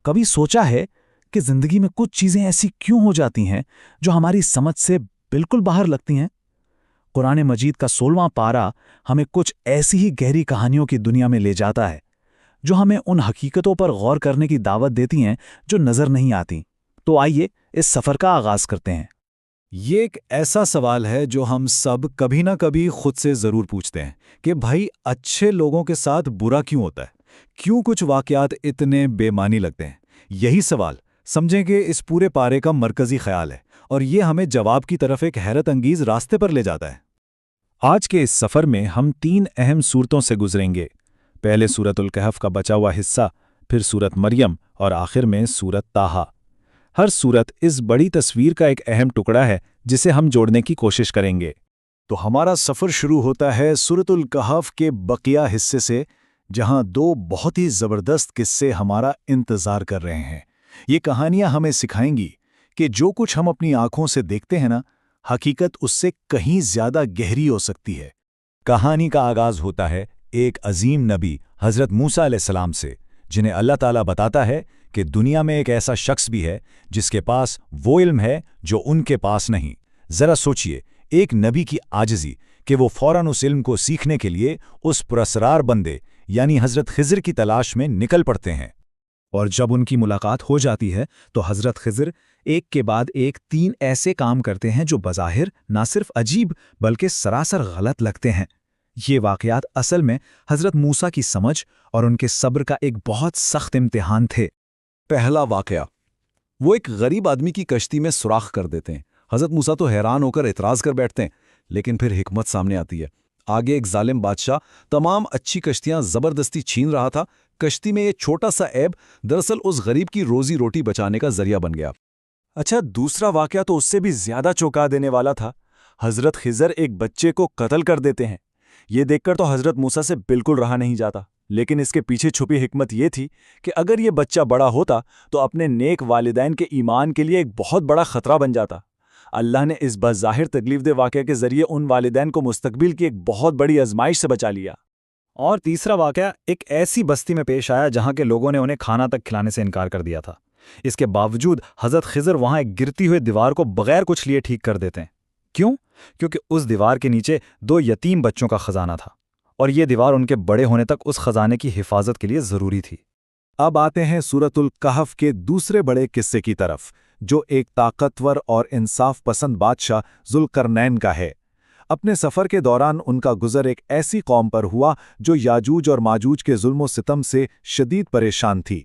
کبھی سوچا ہے کہ زندگی میں کچھ چیزیں ایسی کیوں ہو جاتی ہیں جو ہماری سمجھ سے بالکل باہر لگتی ہیں؟ قرآن مجید کا 16واں پارہ ہمیں کچھ ایسی ہی گہری کہانیوں کی دنیا میں لے جاتا ہے جو ہمیں ان حقیقتوں پر غور کرنے کی دعوت دیتی ہیں جو نظر نہیں آتی۔ تو آئیے اس سفر کا آغاز کرتے ہیں۔ یہ ایک ایسا سوال ہے جو ہم سب کبھی نہ کبھی خود سے ضرور پوچھتے ہیں کہ بھائی اچھے لوگوں کے ساتھ برا کیوں ہوتا ہے؟ کیوں کچھ واقعات اتنے بے معنی لگتے ہیں؟ یہی سوال سمجھیں کہ اس پورے پارے کا مرکزی خیال ہے، اور یہ ہمیں جواب کی طرف ایک حیرت انگیز راستے پر لے جاتا ہے۔ آج کے اس سفر میں ہم 3 اہم صورتوں سے گزریں گے۔ پہلے سورۃ الکہف کا بچا ہوا حصہ، پھر سورۃ مریم اور آخر میں سورۃ طٰہٰ۔ ہر سورت اس بڑی تصویر کا ایک اہم ٹکڑا ہے جسے ہم جوڑنے کی کوشش کریں گے۔ تو ہمارا سفر شروع ہوتا ہے سورۃ الکہف کے بقیہ حصے سے، جہاں 2 بہت ہی زبردست قصے ہمارا انتظار کر رہے ہیں۔ یہ کہانیاں ہمیں سکھائیں گی کہ جو کچھ ہم اپنی آنکھوں سے دیکھتے ہیں نا، حقیقت اس سے کہیں زیادہ گہری ہو سکتی ہے۔ کہانی کا آغاز ہوتا ہے ایک عظیم نبی حضرت موسیٰ علیہ السلام سے، جنہیں اللہ تعالیٰ بتاتا ہے کہ دنیا میں ایک ایسا شخص بھی ہے جس کے پاس وہ علم ہے جو ان کے پاس نہیں۔ ذرا سوچئے، ایک نبی کی عاجزی کہ وہ فوراً اس علم کو سیکھنے کے لیے اس پراسرار بندے یعنی حضرت خضر کی تلاش میں نکل پڑتے ہیں۔ اور جب ان کی ملاقات ہو جاتی ہے تو حضرت خضر ایک کے بعد ایک 3 ایسے کام کرتے ہیں جو بظاہر نہ صرف عجیب بلکہ سراسر غلط لگتے ہیں۔ یہ واقعات اصل میں حضرت موسیٰ کی سمجھ اور ان کے صبر کا ایک بہت سخت امتحان تھے۔ پہلا واقعہ، وہ ایک غریب آدمی کی کشتی میں سوراخ کر دیتے ہیں۔ حضرت موسیٰ تو حیران ہو کر اعتراض کر بیٹھتے ہیں، لیکن پھر حکمت سامنے آتی ہے۔ آگے ایک ظالم بادشاہ تمام اچھی کشتیاں زبردستی چھین رہا تھا۔ کشتی میں یہ چھوٹا سا عیب دراصل اس غریب کی روزی روٹی بچانے کا ذریعہ بن گیا۔ اچھا، دوسرا واقعہ تو اس سے بھی زیادہ چونکا دینے والا تھا۔ حضرت خضر ایک بچے کو قتل کر دیتے ہیں۔ یہ دیکھ کر تو حضرت موسیٰ سے بالکل رہا نہیں جاتا، لیکن اس کے پیچھے چھپی حکمت یہ تھی کہ اگر یہ بچہ بڑا ہوتا تو اپنے نیک والدین کے ایمان کے لیے ایک بہت بڑا خطرہ بن جاتا۔ اللہ نے اس بظاہر تکلیف دہ واقعے کے ذریعے ان والدین کو مستقبل کی ایک بہت بڑی آزمائش سے بچا لیا۔ اور تیسرا واقعہ ایک ایسی بستی میں پیش آیا جہاں کے لوگوں نے انہیں کھانا تک کھلانے سے انکار کر دیا تھا۔ اس کے باوجود حضرت خضر وہاں ایک گرتی ہوئے دیوار کو بغیر کچھ لیے ٹھیک کر دیتے ہیں۔ کیوں؟ کیونکہ اس دیوار کے نیچے 2 یتیم بچوں کا خزانہ تھا، اور یہ دیوار ان کے بڑے ہونے تک اس خزانے کی حفاظت کے لیے ضروری تھی۔ اب آتے ہیں سورۃ الکہف کے دوسرے بڑے قصے کی طرف، جو ایک طاقتور اور انصاف پسند بادشاہ ذوالقرنین کا ہے۔ اپنے سفر کے دوران ان کا گزر ایک ایسی قوم پر ہوا جو یاجوج اور ماجوج کے ظلم و ستم سے شدید پریشان تھی۔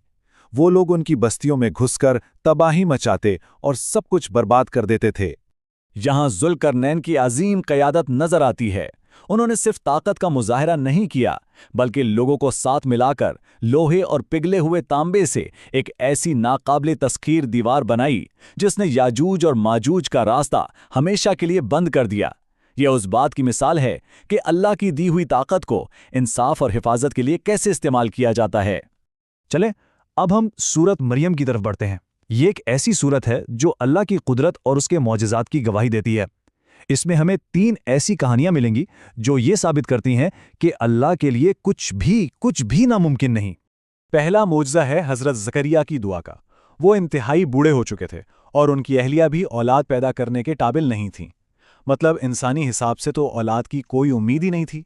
وہ لوگ ان کی بستیوں میں گھس کر تباہی مچاتے اور سب کچھ برباد کر دیتے تھے۔ یہاں ذوالقرنین کی عظیم قیادت نظر آتی ہے۔ انہوں نے صرف طاقت کا مظاہرہ نہیں کیا، بلکہ لوگوں کو ساتھ ملا کر لوہے اور پگھلے ہوئے تانبے سے ایک ایسی ناقابل تسخیر دیوار بنائی جس نے یاجوج اور ماجوج کا راستہ ہمیشہ کے لیے بند کر دیا۔ یہ اس بات کی مثال ہے کہ اللہ کی دی ہوئی طاقت کو انصاف اور حفاظت کے لیے کیسے استعمال کیا جاتا ہے۔ چلیں اب ہم سورت مریم کی طرف بڑھتے ہیں۔ یہ ایک ایسی سورت ہے جو اللہ کی قدرت اور اس کے معجزات کی گواہی دیتی ہے۔ اس میں ہمیں 3 ایسی کہانیاں ملیں گی جو یہ ثابت کرتی ہیں کہ اللہ کے لیے کچھ بھی ناممکن نہیں۔ پہلا معجزہ ہے حضرت زکریا کی دعا کا۔ وہ انتہائی بوڑھے ہو چکے تھے اور ان کی اہلیہ بھی اولاد پیدا کرنے کے قابل نہیں تھیں۔ مطلب انسانی حساب سے تو اولاد کی کوئی امید ہی نہیں تھی،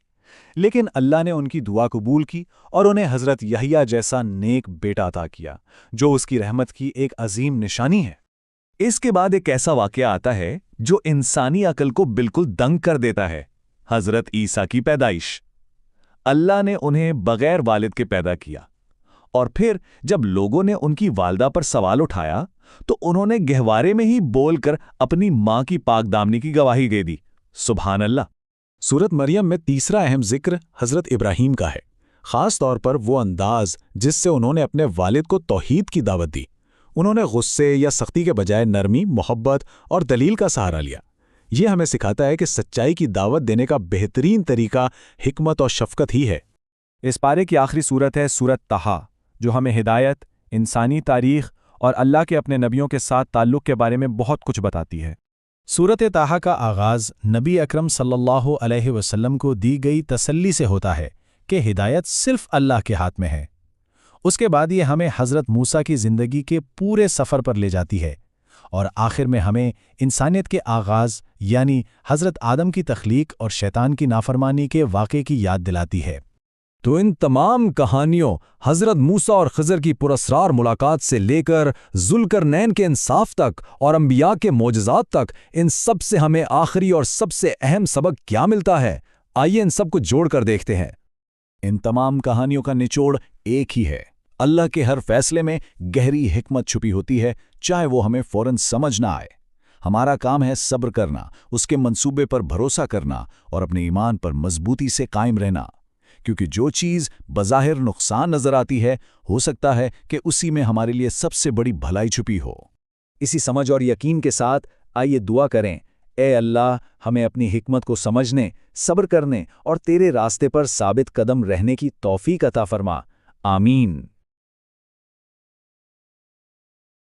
لیکن اللہ نے ان کی دعا قبول کی اور انہیں حضرت یحییٰ جیسا نیک بیٹا عطا کیا، جو اس کی رحمت کی ایک عظیم نشانی ہے۔ اس کے بعد ایک ایسا واقعہ آتا ہے جو انسانی عقل کو بالکل دنگ کر دیتا ہے، حضرت عیسیٰ کی پیدائش۔ اللہ نے انہیں بغیر والد کے پیدا کیا، اور پھر جب لوگوں نے ان کی والدہ پر سوال اٹھایا تو انہوں نے گہوارے میں ہی بول کر اپنی ماں کی پاک دامنی کی گواہی دے دی۔ سبحان اللہ۔ سورت مریم میں تیسرا اہم ذکر حضرت ابراہیم کا ہے، خاص طور پر وہ انداز جس سے انہوں نے اپنے والد کو توحید کی دعوت دی۔ انہوں نے غصے یا سختی کے بجائے نرمی، محبت اور دلیل کا سہارا لیا۔ یہ ہمیں سکھاتا ہے کہ سچائی کی دعوت دینے کا بہترین طریقہ حکمت اور شفقت ہی ہے۔ اس پارے کی آخری سورت ہے سورت طٰہٰ، جو ہمیں ہدایت، انسانی تاریخ اور اللہ کے اپنے نبیوں کے ساتھ تعلق کے بارے میں بہت کچھ بتاتی ہے۔ سورت طٰہٰ کا آغاز نبی اکرم صلی اللہ علیہ وسلم کو دی گئی تسلی سے ہوتا ہے کہ ہدایت صرف اللہ کے ہاتھ میں ہے، اس کے بعد یہ ہمیں حضرت موسیٰ کی زندگی کے پورے سفر پر لے جاتی ہے اور آخر میں ہمیں انسانیت کے آغاز یعنی حضرت آدم کی تخلیق اور شیطان کی نافرمانی کے واقعے کی یاد دلاتی ہے۔ تو ان تمام کہانیوں حضرت موسیٰ اور خضر کی پراسرار ملاقات سے لے کر ذوالقرنین کے انصاف تک اور انبیاء کے معجزات تک، ان سب سے ہمیں آخری اور سب سے اہم سبق کیا ملتا ہے؟ آئیے ان سب کو جوڑ کر دیکھتے ہیں۔ ان تمام کہانیوں کا نچوڑ ایک ہی ہے، اللہ کے ہر فیصلے میں گہری حکمت چھپی ہوتی ہے، چاہے وہ ہمیں فوراً سمجھ نہ آئے۔ ہمارا کام ہے صبر کرنا، اس کے منصوبے پر بھروسہ کرنا اور اپنے ایمان پر مضبوطی سے قائم رہنا، کیونکہ جو چیز بظاہر نقصان نظر آتی ہے، ہو سکتا ہے کہ اسی میں ہمارے لیے سب سے بڑی بھلائی چھپی ہو۔ اسی سمجھ اور یقین کے ساتھ آئیے دعا کریں، اے اللہ، ہمیں اپنی حکمت کو سمجھنے، صبر کرنے اور تیرے راستے پر ثابت قدم رہنے کی توفیق عطا فرما۔ آمین۔